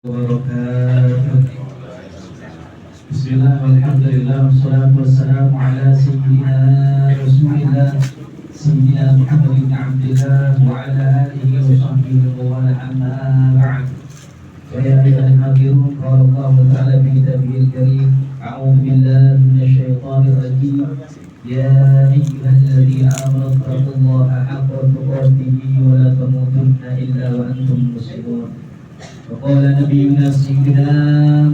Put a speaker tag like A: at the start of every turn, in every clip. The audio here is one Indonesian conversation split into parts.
A: wabarakatuh. Bismillah, walhamdulillah, wassalatu wassalamu ala sayyidina Rasulillah Sayyidina Muhammad ibn Abdillah wa ala alihi wa sahbihi wa wala amma ba'd. Wa ya ayyuhal hadirun, qala Allah ta'ala fi kitabihil karim, a'udzu billahi minasy syaithanir rajim. Ya ayyuhalladzina amanu taqullaha haqqa tuqatih wa la tamutunna illa wa antum muslimun. وقال نبينا سيدنا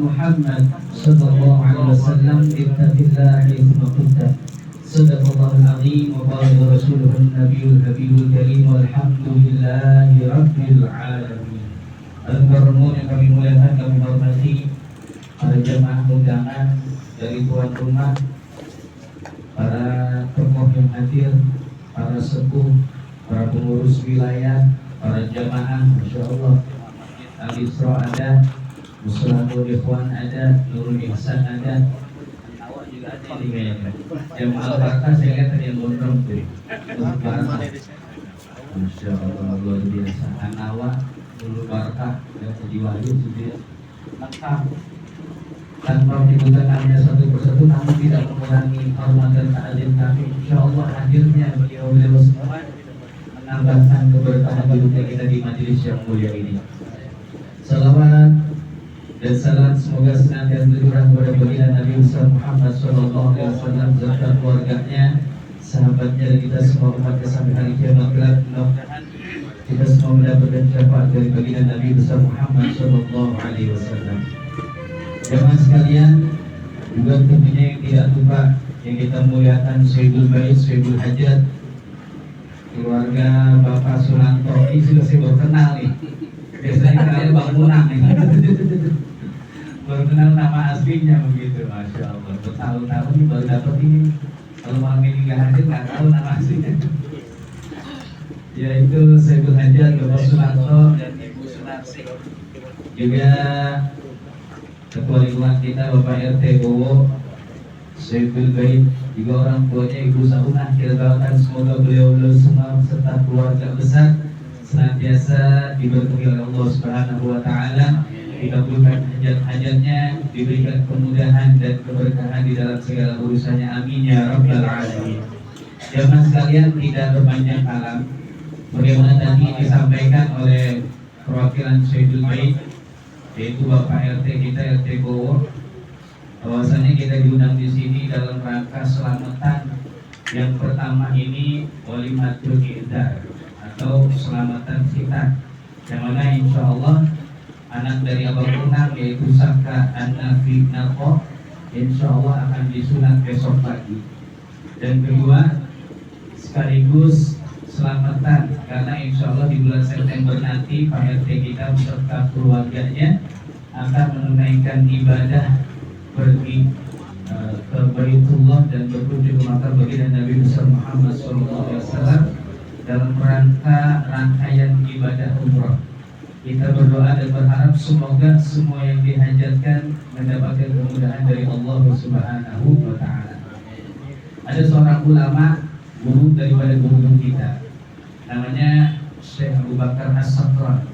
A: محمد صلى الله عليه وسلم اتق الله حيثما كنت صدق الله العظيم وقال رسوله النبي الحبيب الكريم والحمد لله رب العالمين. Al-Karmun yang kami muliakan, kami hormati para jemaah undangan dari tuan rumah, para tokoh yang hadir, para sepuh, para pengurus wilayah, para jemaah, Masya Allah, Al-Isra ada, Muslimul Ikhwan ada, Nurul Ihsan ada, awak juga ada ini kayaknya. Jemaah Al-Barakah saya lihat ada yang gondrong tuh. Al-Barakah, Masya Allah, luar biasa. An-Nawa, Nurul Barakah, dan Haji Wahyu sudah lengkap. Tanpa menyebutkan namanya satu persatu, namun tidak mengurangi hormat dan ta'zim kami. Insya Allah hadirnya beliau semua menambahkan keberkahan hidupnya kita di majelis yang mulia ini. Salawat dan salam semoga senantiasa tercurah kepada baginda Nabi Muhammad SAW serta keluarganya, sahabatnya, dan kita semua umatnya sampai hari kiamat kelak. Mudah-mudahan kita semua mendapatkan syafaat dari baginda Nabi Muhammad SAW. Jemaah sekalian, juga tentunya yang tidak lupa yang kita muliakan Sayyidul Bait, Sayyidul Hajat, keluarga Bapak Sulanto. Ini sudah saya baru kenal nih. Biasanya kenalnya Bang Munang nih. Baru kenal nama aslinya begitu, Masya Allah. Bertahun-tahun ini baru dapat ini. Kalau malam ini nggak hadir nggak tahu nama aslinya. Yaitu Sayyidul Hajat, Bapak Sulanto dan Ibu Sunarsi. Juga Ketua Lingkungan kita Bapak RT Bowo, Sayyidul Bait, juga orang tuanya Ibu Saunah. Kita doakan semoga beliau semua serta keluarga besar senantiasa diberkahi oleh Allah Subhanahu wa taala, dikabulkan hajat-hajatnya, diberikan kemudahan dan keberkahan di dalam segala urusannya. Amin ya rabbal alamin. Jemaah sekalian, tidak berpanjang kalam, bagaimana tadi disampaikan oleh perwakilan Sayyidul Bait, yaitu Bapak RT kita, RT Bowo, bahwasanya kita diundang di sini dalam rangka selamatan. Yang pertama ini Walimatul Ihdar atau selamatan kita, yang mana insya Allah anak dari Abang Munang yaitu Saka An-Nafi Nako insya Allah akan disunat besok pagi. Dan kedua sekaligus selamatan karena insya Allah di bulan September nanti Pak RT kita beserta keluarganya akan menunaikan ibadah pergi ke Baitullah dan berkunjung ke makam baginda Nabi Muhammad SAW dalam rangkaian ibadah umrah. Kita berdoa dan berharap semoga semua yang dihajatkan mendapatkan kemudahan dari Allah Subhanahu wa taala. Ada seorang ulama, guru daripada guru kita, namanya Syekh Abu Bakar As-Sakran.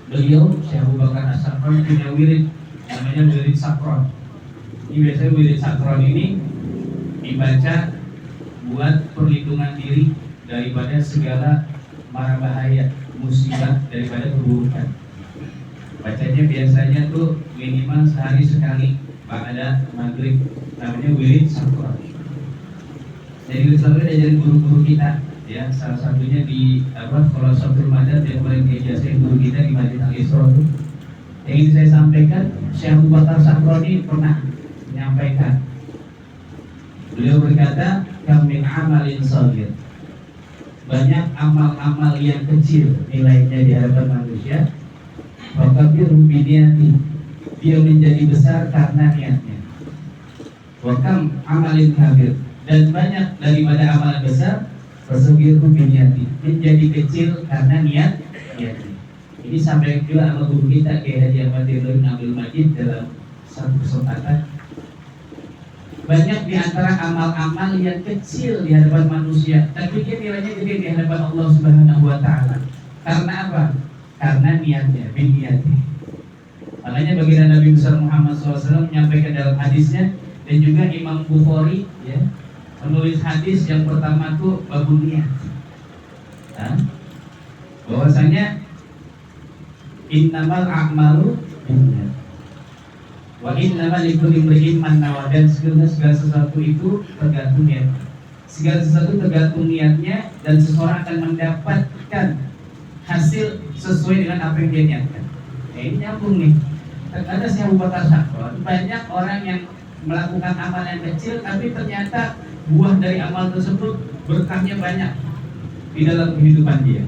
A: Beliau Syekh Abu Bakar As-Sakran punya wirid namanya wirid Sakran. Ini biasanya wirid Sakran ini dibaca buat perlindungan diri daripada segala mara bahaya, musibah, daripada keburukan. Bacanya biasanya tuh minimal sehari sekali pada maghrib, namanya wirid Sakran. Jadi wirid Sakran diajarin guru-guru kita, ya, salah satunya di Khulasatul Madad yang paling diajarin guru kita di Masjid Al-Isra. Yang ingin saya sampaikan, Syekh Abu Bakar Sakran ini pernah menyampaikan, beliau berkata, kam min amalin shaghir, banyak amal-amal yang kecil nilainya di hadapan manusia, wakabiru biniyati, dia menjadi besar karena niatnya. Wakam amalin kabir, dan banyak daripada amalan besar, wasagiru biniyati, menjadi kecil karena niatnya. Ini sampai juga sama guru kita Kiai Haji Ahmad Ibrahim Abdul Majid dalam satu kesempatan. Banyak di antara amal-amal yang kecil di hadapan manusia, tapi dia nilainya gede di hadapan Allah Subhanahu wa taala. Karena apa? Karena niatnya, biniyati. Makanya baginda Nabi besar Muhammad SAW menyampaikan dalam hadisnya, dan juga Imam Bukhari ya menulis hadis yang pertama tuh babun niat. Bahwasanya innamal a'malu binniyat wa innamal likulli imri'in ma nawa, dan segala sesuatu itu tergantung niat. Segala sesuatu tergantung niatnya, dan seseorang akan mendapatkan hasil sesuai dengan apa yang dia niatkan. Ini nyambung nih. Kata si Abu Bakar Sakron, banyak orang yang melakukan amal yang kecil, tapi ternyata buah dari amal tersebut berkahnya banyak di dalam kehidupan dia,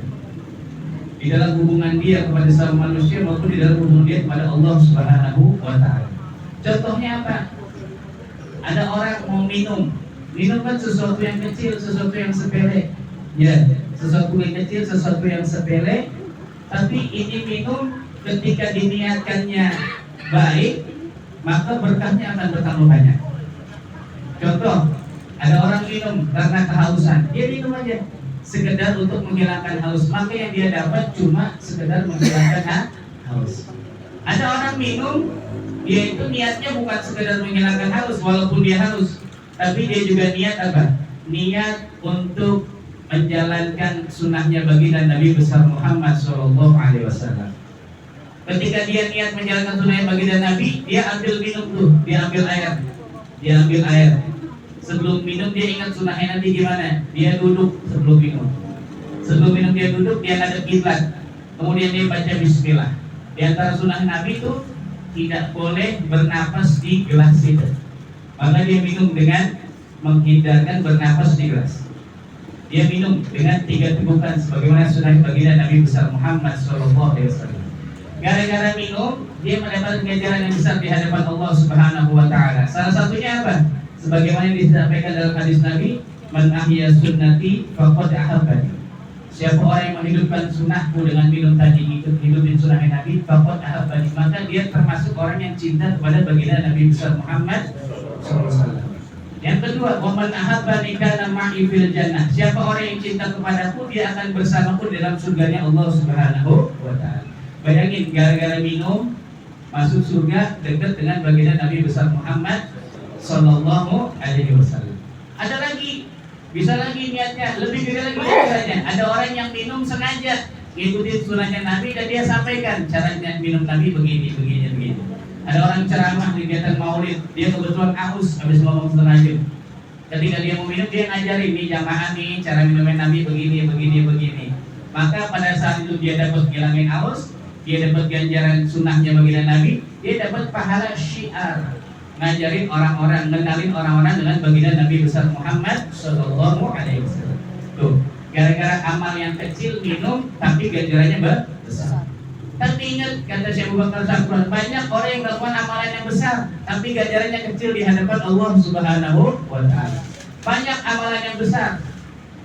A: di dalam hubungan dia kepada sesama manusia, maupun di dalam hubungan dia kepada Allah Subhanahu wa Ta'ala. Contohnya apa? Ada orang mau minum kan sesuatu yang kecil, sesuatu yang sepele, ya, sesuatu yang kecil, sesuatu yang sepele, tapi ini minum ketika diniatkannya baik, maka berkahnya akan bertambah banyak. Contoh, ada orang minum karena kehausan, dia minum aja sekedar untuk menghilangkan haus, maka yang dia dapat cuma sekedar menghilangkan haus. Ada orang minum, dia itu niatnya bukan sekedar menghilangkan haus, walaupun dia haus, tapi dia juga niat apa? Niat untuk menjalankan sunnahnya baginda Nabi besar Muhammad SAW. Ketika dia niat menjalankan sunnahnya baginda Nabi, dia ambil minum tuh, dia ambil air. Sebelum minum dia ingat sunnahnya Nabi gimana? Dia duduk sebelum minum. Sebelum minum dia duduk, dia ngadep kiblat. Kemudian dia baca bismillah. Di antara sunnah Nabi itu tidak boleh bernapas di gelas itu. Maka dia minum dengan menghindarkan bernapas di gelas. Dia minum dengan 3 tegukan sebagaimana sunnah baginda Nabi besar Muhammad SAW. Gara-gara minum, dia mendapatkan ganjaran yang besar di hadapan Allah Subhanahu wa Ta'ala. Salah satunya apa? Sebagaimana yang disampaikan dalam hadis Nabi, man ahya sunnati faqad ahabbani. Siapa orang yang menghidupkan sunnahku dengan minum tadi, hidupin sunnah Nabi, faqad ahabbani, maka dia termasuk orang yang cinta kepada baginda Nabi besar Muhammad SAW. Yang kedua, wa man ahabbani kana ma'i fil jannah. Siapa orang yang cinta kepadaku, dia akan bersamaku dalam surganya Allah Subhanahu wa Ta'ala. Bayangin, gara-gara minum masuk surga dekat dengan baginda Nabi besar Muhammad Sallallahu Alaihi Wasallam. Ada lagi, bisa lagi niatnya lebih gede lagi caranya. Ada orang yang minum sengaja ngikutin sunnahnya Nabi, dan dia sampaikan caranya minum Nabi begini. Ada orang ceramah kegiatan maulid, dia kebetulan aus habis ngomong setengah jam. Ketika dia mau minum, dia ngajarin nih jamaah nih cara minumnya Nabi begini. Maka pada saat itu dia dapat ngilangin aus, dia dapat ganjaran sunnahnya baginda Nabi, dia dapat pahala syiar, ngajarin orang-orang, ngenalin orang-orang dengan baginda Nabi besar Muhammad Sallallahu Alaihi Wasallam. Tuh, gara-gara amal yang kecil minum, tapi ganjarannya besar. Tapi ingat, kata Syekh Abu Bakar Sakron, banyak orang yang melakukan amalan yang besar, tapi ganjarannya kecil di hadapan Allah Subhanahu wa Ta'ala. Banyak amalan yang besar.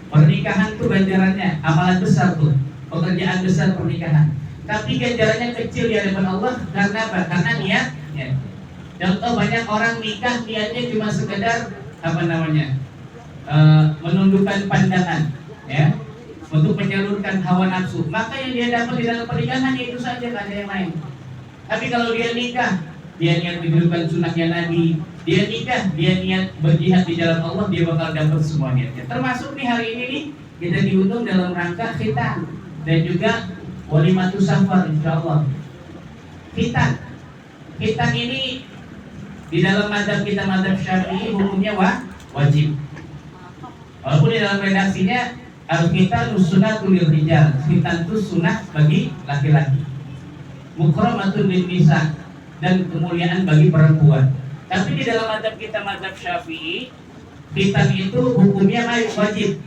A: Pernikahan tuh ganjarannya amalan besar tuh, pekerjaan besar pernikahan. Tapi ganjarannya kecil di hadapan Allah karena apa? Karena niatnya. Contoh, banyak orang nikah niatnya cuma sekedar menundukkan pandangan, ya, untuk menyalurkan hawa nafsu. Maka yang dia dapat di dalam pernikahan itu saja, tidak ada yang lain. Tapi kalau dia nikah, dia niat menghidupkan sunnahnya Nabi, dia nikah, dia niat berjihad di jalan Allah, dia bakal dapat semua niatnya. Termasuk nih hari ini nih kita diundang dalam rangka khitan dan juga walimatus safar, insyaallah. Khitan ini di dalam mazhab kita, mazhab Syafi'i, hukumnya wajib. Walaupun di dalam redaksinya al-khitan sunnatul rijal, khitan itu sunnah bagi laki-laki, mukramatun lin nisa, dan kemuliaan bagi perempuan. Tapi di dalam mazhab kita, mazhab Syafi'i, khitan itu hukumnya wajib.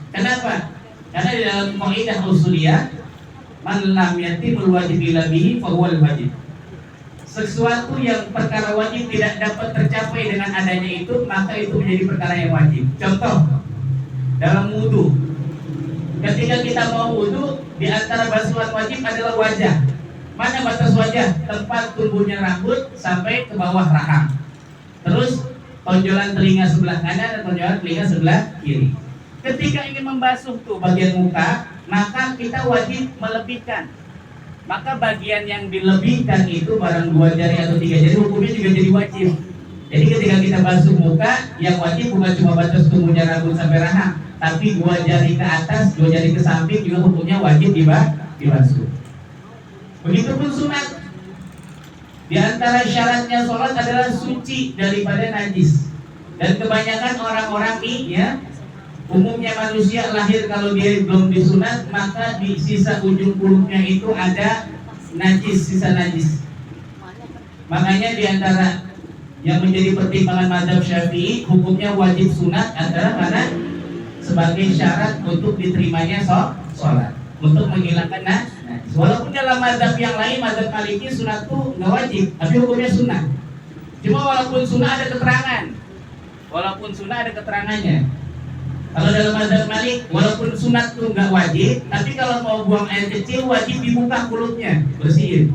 A: Kenapa? Karena di dalam kaidah usuliyah, man lam yatimul wajib illa bihi fa huwal wajib. Sesuatu yang perkara wajib tidak dapat tercapai dengan adanya itu, maka itu menjadi perkara yang wajib. Contoh, dalam wudu, ketika kita mau wudu, di antara basuhan wajib adalah wajah. Mana batas wajah? Tempat tumbuhnya rambut sampai ke bawah rahang. Terus tonjolan telinga sebelah kanan dan tonjolan telinga sebelah kiri. Ketika ingin membasuh tuh bagian muka, maka kita wajib melebihkan maka bagian yang dilebihkan itu barang 2 jari atau 3 jari hukumnya juga jadi wajib. Jadi ketika kita basuh muka, yang wajib bukan cuma batas tumbuhnya rambut sampai rahang, tapi 2 jari ke atas, 2 jari ke samping juga hukumnya wajib dibasuh. Begitupun sunat. Di antara syaratnya sholat adalah suci daripada najis. Dan kebanyakan orang-orang ini ya, umumnya manusia lahir kalau dia belum disunat, maka di sisa ujung kulitnya itu ada najis, sisa najis. Makanya di antara yang menjadi pertimbangan mazhab Syafi'i, hukumnya wajib sunat adalah karena sebagai syarat untuk diterimanya sholat, untuk menghilangkan najis. Walaupun dalam mazhab yang lain, mazhab Maliki, sunat itu nggak wajib, tapi hukumnya sunat. Cuma walaupun sunat ada keterangan, walaupun sunat ada keterangannya. Kalau dalam mazhab Malik, walaupun sunat itu nggak wajib, tapi kalau mau buang air kecil wajib dibuka mulutnya, bersihin.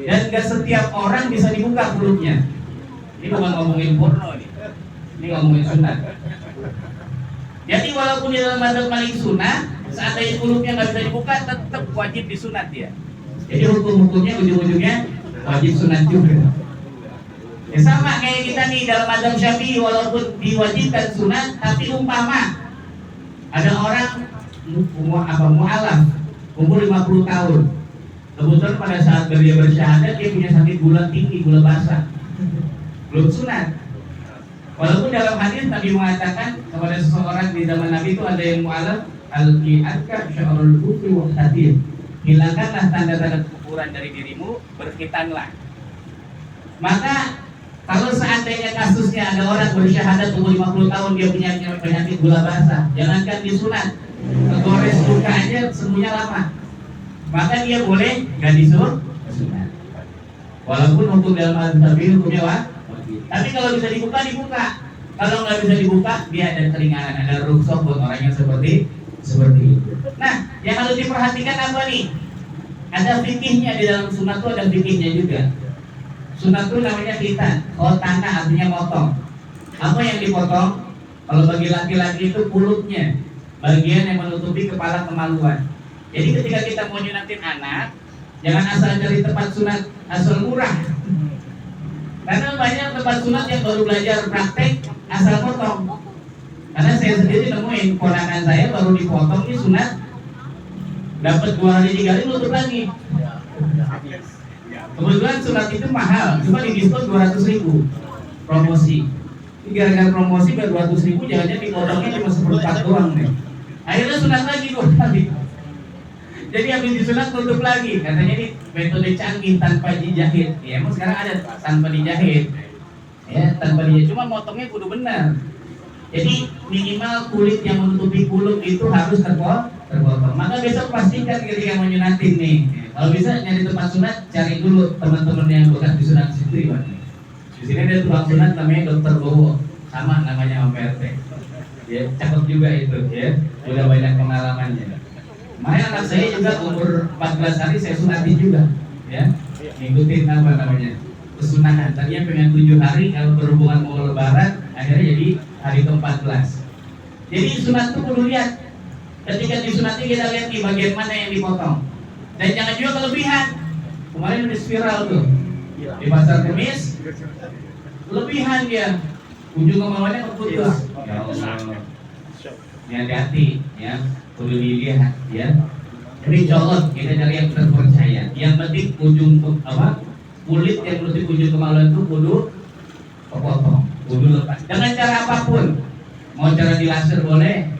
A: Dan nggak setiap orang bisa dibuka mulutnya. Ini bukan ngomongin porno nih, ini ngomongin sunat. Jadi walaupun di dalam mazhab Malik sunat, seandainya mulutnya nggak bisa dibuka, tetap wajib disunat ya. Jadi hukum-hukumnya ujung-ujungnya wajib sunat juga. Ya sama kayak kita nih dalam mazhab Syafi'i, walaupun diwajibkan sunat, tapi umpama ada orang mu'alaf umur 50 tahun, kebetulan pada saat dia bersyahadat dia punya sakit gula tinggi, gula basah, belum sunat. Walaupun dalam hadis Nabi mengatakan kepada seseorang di zaman Nabi itu ada yang mu'alaf, al-qi'atka sya'rul kufri wa hadir, hilangkanlah tanda-tanda kekufuran dari dirimu, berkhitanlah. Maka kalau seandainya kasusnya ada orang bersyahadat umur 50 tahun, dia punya penyakit gula basah, jangankan disunat, kegores luka aja sembuhnya lama, maka dia boleh nggak disuruh sunat. Walaupun hukum dalam mazhab hukumnya wajib. Tapi kalau bisa dibuka, dibuka. Kalau nggak bisa dibuka, dia ada keringanan, ada rukhsah buat orang yang seperti itu. Nah, yang harus diperhatikan apa nih? Ada fikihnya di dalam sunat itu, ada fikihnya juga. Sunat itu namanya khitan, khotana artinya motong. Apa yang dipotong? Kalau bagi laki-laki itu kulitnya, bagian yang menutupi kepala kemaluan. Jadi ketika kita mau nyunatin anak, jangan asal cari tempat sunat asal murah. Karena banyak tempat sunat yang baru belajar praktek asal potong. Karena saya sendiri nemuin ponakan saya baru dipotong ini sunat, dapat 2 hari 3 hari nutup lagi. Kebetulan sunat itu mahal, cuma di diskon 200.000 promosi. Gara-gara promosi biar 200.000, jangan-jangan dipotongnya cuma 1/4 doang nih. Akhirnya sunat lagi 2 kali. Jadi habis disunat tutup lagi. Katanya ini metode canggih tanpa dijahit. Ya emang sekarang ada tanpa dijahit. Ya tanpa dijahit. Cuma motongnya kudu benar. Jadi minimal kulit yang menutupi kulit itu harus terpotong. Maka besok pastikan ketika mau nyunatin nih. Kalau bisa nyari tempat sunat, cari dulu teman-teman yang bekas disunat situ ya. Di sini ada tukang sunat namanya Dokter Bowo, sama namanya sama PRT. Ya cakep juga itu ya. Udah banyak pengalamannya. Makanya anak saya juga umur 14 hari saya sunatin juga, ya, ngikutin apa namanya kesunahan. Tadinya pengen 7 hari, kalau berhubungan mau lebaran, akhirnya jadi hari ke-14. Jadi sunat itu perlu lihat. Ketika disunati kita lihat di bagian mana yang dipotong. Dan jangan juga kelebihan. Kemarin udah viral tuh di pasar Kemis, kelebihan dia, ujung kemaluannya keputus. Ya Allah, hati-hati ya. Kudu dilihat ya. Jadi insya kita cari yang terpercaya. Yang penting ujung kulit yang menutup ujung kemaluan itu kudu kepotong, kudu lepas. Dengan cara apapun. Mau cara dilaser boleh,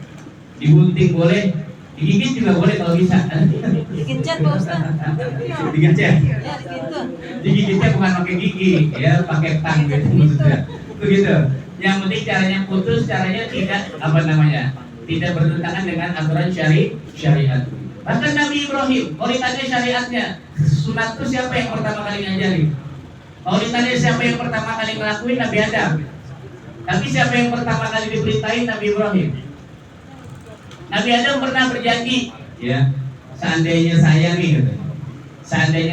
A: digunting boleh, digigit juga boleh kalau bisa.
B: Digencet Pak Ustaz.
A: Digencet.
B: Ya, gitu.
A: Digigitnya bukan pakai gigi, ya pakai tang gitu maksudnya. Begitu. Yang penting caranya putus, caranya tidak tidak bertentangan dengan aturan syariat. Bahkan Nabi Ibrahim, kalau ditanya syariatnya, sunat itu siapa yang pertama kali ngajari? Kalau ditanya siapa yang pertama kali ngelakuin, Nabi Adam. Tapi siapa yang pertama kali diperintahin? Nabi Ibrahim. Nabi Adam pernah berjanji, ya, seandainya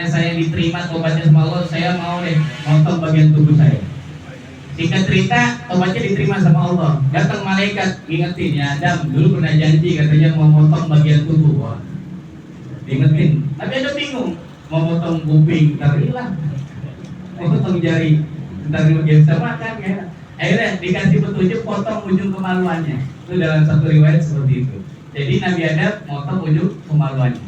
A: saya diterima tobatnya sama Allah, saya mau deh motong bagian tubuh saya. Singkat cerita, tobatnya diterima sama Allah. Datang malaikat ngingetin, ya Adam, dulu pernah janji katanya mau motong bagian tubuh. diingetin. Tapi ada bingung, mau potong kuping, ntar hilang, mau potong jari, ntar dia bisa makan ya. Akhirnya dikasih petunjuk potong ujung kemaluannya. Itu dalam satu riwayat seperti itu. Jadi Nabi Adam potong ujung kemaluannya.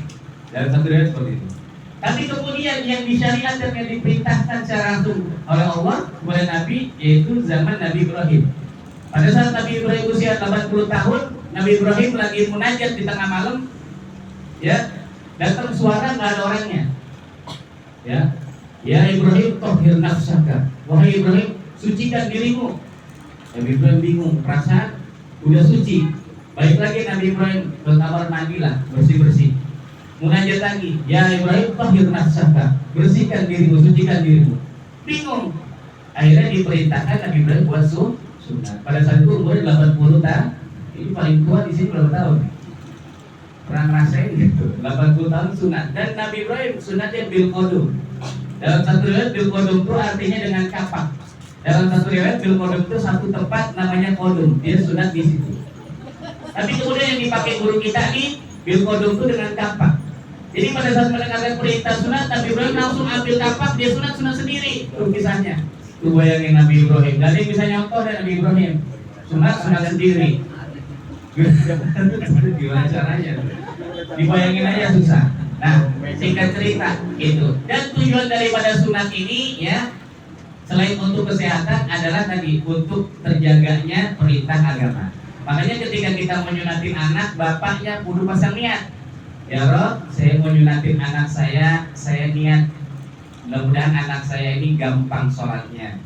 A: Dalam satu riwayat seperti itu. Tapi kemudian yang disyariatkan, yang diperintahkan secara langsung oleh Allah kepada Nabi, yaitu zaman Nabi Ibrahim. Pada saat Nabi Ibrahim usia 80 tahun, Nabi Ibrahim lagi munajat di tengah malam, ya, datang suara nggak ada orangnya, ya Ibrahim tahhir nafsaka, wahai Ibrahim sucikan dirimu. Nabi Ibrahim bingung, perasaan udah suci, baik lagi Nabi Ibrahim ke kamar mandi lah, bersih. Munajat lagi, ya Ibrahim tahhir nafsaka, bersihkan dirimu, sucikan dirimu. Bingung. Akhirnya diperintahkan Nabi Ibrahim buat sunat. Pada saat itu umurnya 80 tahun. Ini paling tua di sini berapa tahun? Pernah ngerasain gitu. 80 tahun sunat. Dan Nabi Ibrahim sunatnya bil qodum. Dalam satu riwayat bil qodum itu artinya dengan kapak. Dalam satu riwayat bil qodum itu satu tempat namanya qodum. Dia sunat di situ. Tapi kemudian yang dipakai guru kita nih bil qodum itu dengan kapak. Jadi pada saat mendengarkan perintah sunat, Nabi Ibrahim langsung ambil kapak, dia sunat sendiri. Itu kisahnya. Tuh bayangin Nabi Ibrahim. Gak ada yang bisa nyontoh dari Nabi Ibrahim. Sunat sendiri. Gimana caranya? Dibayangin aja susah. Nah, singkat cerita itu. Dan tujuan daripada sunat ini ya, selain untuk kesehatan adalah tadi untuk terjaganya perintah agama. Makanya ketika kita mau nyunatin anak, bapaknya kudu pasang niat. Ya Rob, saya mau nyunatin anak saya niat mudah-mudahan anak saya ini gampang sholatnya,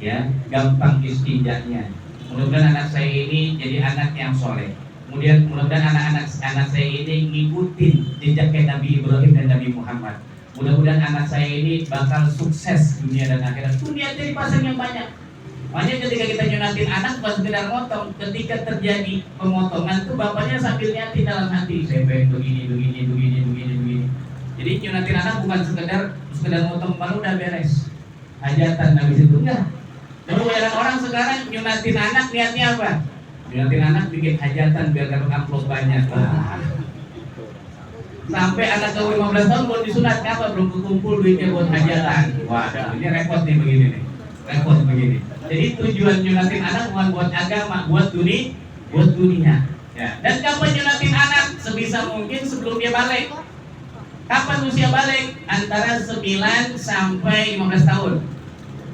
A: ya, gampang istinjanya. Mudah-mudahan anak saya ini jadi anak yang soleh. Kemudian mudah-mudahan anak saya ini ngikutin jejaknya Nabi Ibrahim dan Nabi Muhammad. Mudah-mudahan anak saya ini bakal sukses dunia dan akhirat. Itu niatnya dipasang yang banyak. Makanya ketika kita nyunatin anak bukan sekedar motong, ketika terjadi pemotongan tuh bapaknya sambil nyatin dalam hati, saya pengen begini. Jadi nyunatin anak bukan sekedar motong baru udah beres. Hajatan habis itu enggak. Tapi banyak orang sekarang nyunatin anak niatnya apa? Nyunatin anak bikin hajatan biar dapat amplop banyak. Sampai anak ke 15 tahun belum disunat, kenapa? Belum kumpul duitnya buat hajatan. Wah, ini repot nih begini nih. Repot begini. Jadi tujuan nyunatin anak bukan buat agama, buat dunia. Ya. Dan kapan nyunatin anak? Sebisa mungkin sebelum dia balik. Kapan usia balik? Antara 9 sampai 15 tahun.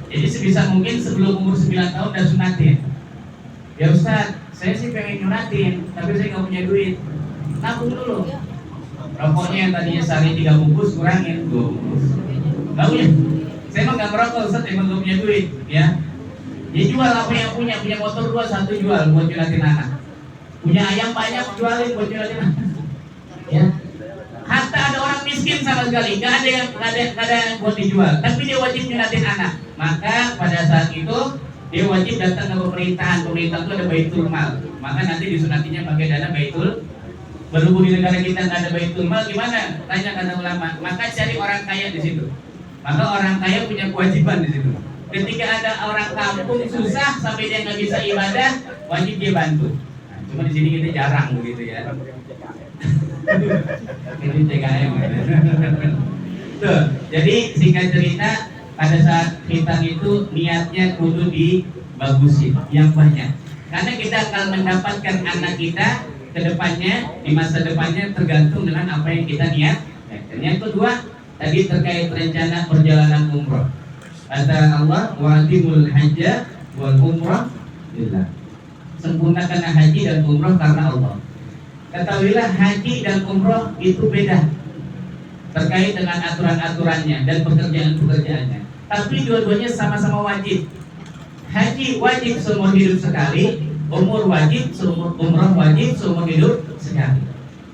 A: Jadi sebisa mungkin sebelum umur 9 tahun udah sunatin. Ya Ustaz, saya sih pengen nyunatin, tapi saya nggak punya duit. Nabung dulu. Rokoknya yang tadinya sehari 3 bungkus kurangin 2 bungkus. Nggak punya. Saya emang nggak merokok, Ustaz, emang nggak punya duit, ya. Dia jual apa yang punya motor 2, 1 jual buat nyunatin anak. Punya ayam banyak jualin buat nyunatin anak. Ya. Hatta ada orang miskin sama sekali, nggak ada buat dijual, tapi dia wajib nyunatin anak. Maka pada saat itu dia wajib datang ke pemerintahan. Pemerintah itu ada baitul mal. Maka nanti disunatinya pakai dana baitul. Berhubung di negara kita nggak ada baitul mal, gimana? Tanya kata ulama. Maka cari orang kaya di situ. Maka orang kaya punya kewajiban di situ. Ketika ada orang kampung susah sampai dia nggak bisa ibadah, wajib dia bantu. Nah, cuma di sini kita jarang begitu ya. Ini TKM. Tuh, jadi singkat cerita, pada saat hitam itu niatnya kudu dibagusin yang banyak. Karena kita akan mendapatkan anak kita ke depannya, di masa depannya tergantung dengan apa yang kita niat. Dan yang kedua, tadi terkait rencana perjalanan umroh. Kata Allah, wa'atimul hajja wal umrah lillah. Sempurnakanlah haji dan umroh karena Allah. Ketahuilah haji dan umroh itu beda terkait dengan aturan-aturannya dan pekerjaan-pekerjaannya. Tapi dua-duanya sama-sama wajib. Haji wajib seumur hidup sekali, umroh wajib seumur hidup sekali.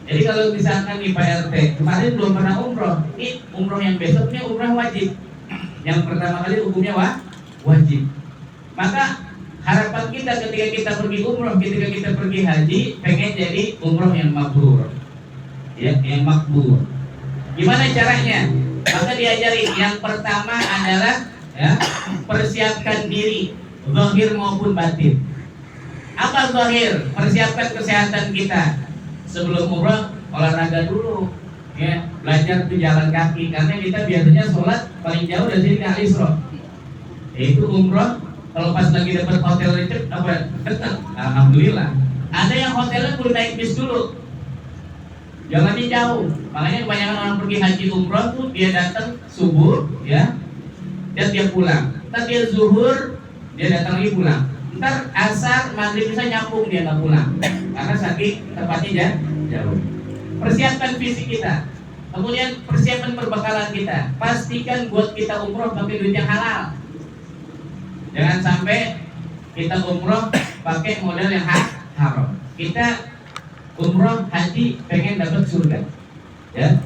A: Jadi kalau misalkan di Pak RT kemarin belum pernah umroh, ini umroh yang besoknya umroh wajib. Yang pertama kali hukumnya wajib. Maka harapan kita ketika kita pergi umroh, ketika kita pergi haji, pengen jadi umroh yang mabrur, ya, yang makbul. Gimana caranya? Maka diajari yang pertama adalah ya, persiapkan diri, zahir maupun batin. Apa zahir? Persiapkan kesehatan kita. Sebelum umroh olahraga dulu, ya belajar tuh jalan kaki, karena kita biasanya sholat paling jauh dari sini ke Al-Isra, yaitu umroh. Kalau pas lagi dapat hotel dekat apa dekat, alhamdulillah. Ada yang hotelnya perlu naik bis dulu, jalannya jauh. Makanya kebanyakan orang pergi haji umroh tuh dia datang subuh ya, dan dia pulang. Ntar dia zuhur, dia datang lagi pulang. Ntar asar maghrib bisa nyambung, dia nggak pulang karena saking tempatnya jauh. Persiapkan fisik kita, kemudian persiapan perbekalan kita. Pastikan buat kita umroh pakai duit yang halal. Jangan sampai kita umroh pakai modal yang haram. Kita umroh haji pengen dapat surga, ya.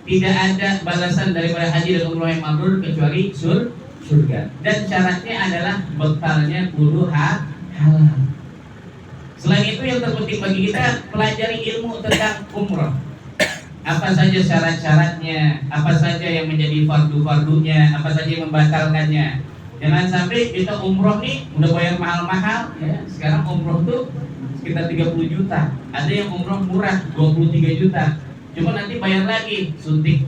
A: Tidak ada balasan daripada haji dan umroh yang mabrur kecuali surga. Dan syaratnya adalah bekalnya kudu halal. Selain itu yang terpenting bagi kita pelajari ilmu tentang umroh. Apa saja syarat-syaratnya, apa saja yang menjadi fardu-fardunya, apa saja yang membatalkannya. Jangan sampai kita umroh nih udah bayar mahal-mahal ya. Sekarang umroh tuh sekitar 30 juta. Ada yang umroh murah 23 juta. Cuma nanti bayar lagi suntik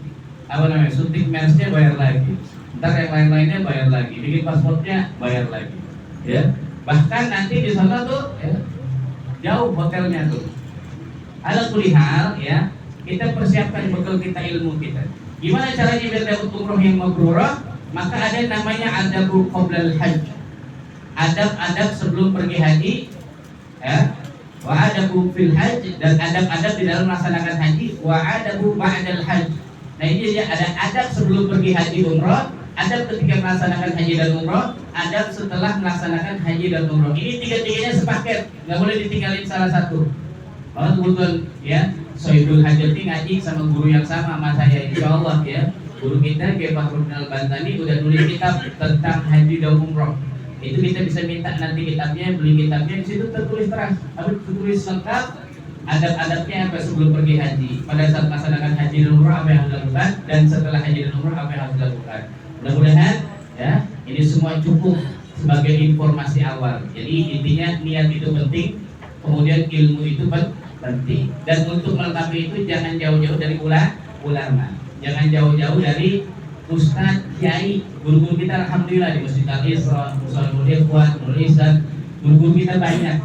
A: suntik MERS-nya bayar lagi. Ntar yang lain-lainnya bayar lagi. Bikin pasportnya bayar lagi. Ya. Bahkan nanti di sana tuh ya, jauh hotelnya tuh. Ala kulihal ya, kita persiapkan bekal kita, ilmu kita. Gimana caranya biar dapat umroh yang mabrurah? Maka ada namanya adabul qoblal hajj. Adab-adab sebelum pergi haji ya. Wa adabu fil hajj, dan adab-adab di dalam melaksanakan haji. Wa adabu ba'dal hajj. Nah ini dia, ada adab sebelum pergi haji umroh, adab ketika melaksanakan haji dan umroh, adab setelah melaksanakan haji dan umroh. Ini tiga-tiganya sepaket, nggak boleh ditinggalin salah satu. Kalau kebetulan ya Sohibul Hajati ngaji sama guru yang sama saya, insya Allah ya. Guru kita Kiai Fakhrudin Al-Bantani udah nulis kitab tentang haji dan umroh. Itu kita bisa minta nanti kitabnya, beli kitabnya, di situ tertulis tertulis lengkap adab-adabnya apa sebelum pergi haji, pada saat melaksanakan haji dan umroh apa yang harus dilakukan, dan setelah haji dan umroh apa yang harus dilakukan. Mudah-mudahan ya ini semua cukup sebagai informasi awal. Jadi intinya niat itu penting, kemudian ilmu itu penting, dan untuk melengkapi itu jangan jauh-jauh dari ulama, jangan jauh-jauh dari ustadz, kiai. Guru-guru kita alhamdulillah di Masjid Al-Isra, Muslimul Ikhwan, Nurul Ihsan, guru-guru kita banyak.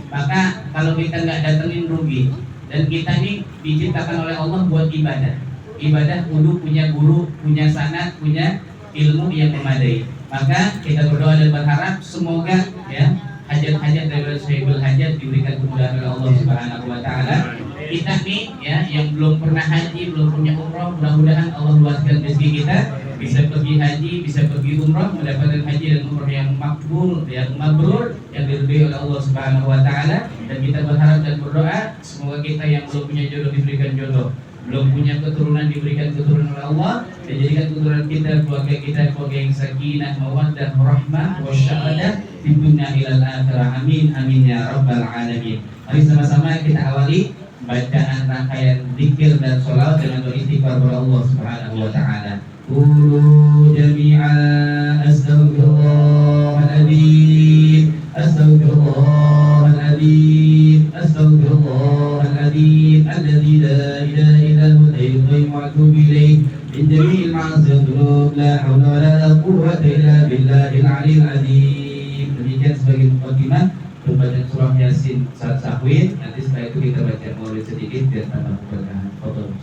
A: Maka kalau kita nggak datengin rugi. Dan kita ini diciptakan oleh Allah buat ibadah. Ibadah kudu punya guru, punya sanad, punya ilmu yang memadai. Maka kita berdoa dan berharap semoga ya hajat-hajat dari Sohibul Hajat diberikan kemudahan oleh Allah Subhanahu wa taala. Kita nih ya yang belum pernah haji, belum punya umroh, mudah-mudahan Allah luaskan rezeki kita, bisa pergi haji, bisa pergi umroh, mendapatkan haji dan umroh yang makbul, yang mabrur, yang diridhai oleh Allah Subhanahu wa taala. Dan kita berharap dan berdoa semoga kita yang belum punya jodoh diberikan jodoh, belum punya keturunan diberikan keturunan oleh Allah, dan jadikan keturunan kita, keluarga kita keluarga yang sakinah, mawaddah, rahmah, wasyahadah di dunia ilal akhirah. Amin amin ya rabbal alamin. Mari sama-sama kita awali bacaan rangkaian zikir dan sholawat dengan beristighfar kepada Allah Subhanahu wa taala. Qulu jami'a astaghfirullahaladzim, astaghfirullahaladzim, astaghfirullahaladzim, alladzi la ilaha illa huwa al-hayyul qayyum wa atubu ilaih min jami'il ma'asi wal dzunub, la haula wa la quwwata illa billahil aliyyil azim. Demikian sebagai mukadimah berbacaan surah Yasin saat sahwin. Nanti setelah itu kita baca maulid sedikit biar tambah keberkahan.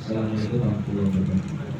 A: Assalamualaikum warahmatullahi wabarakatuh.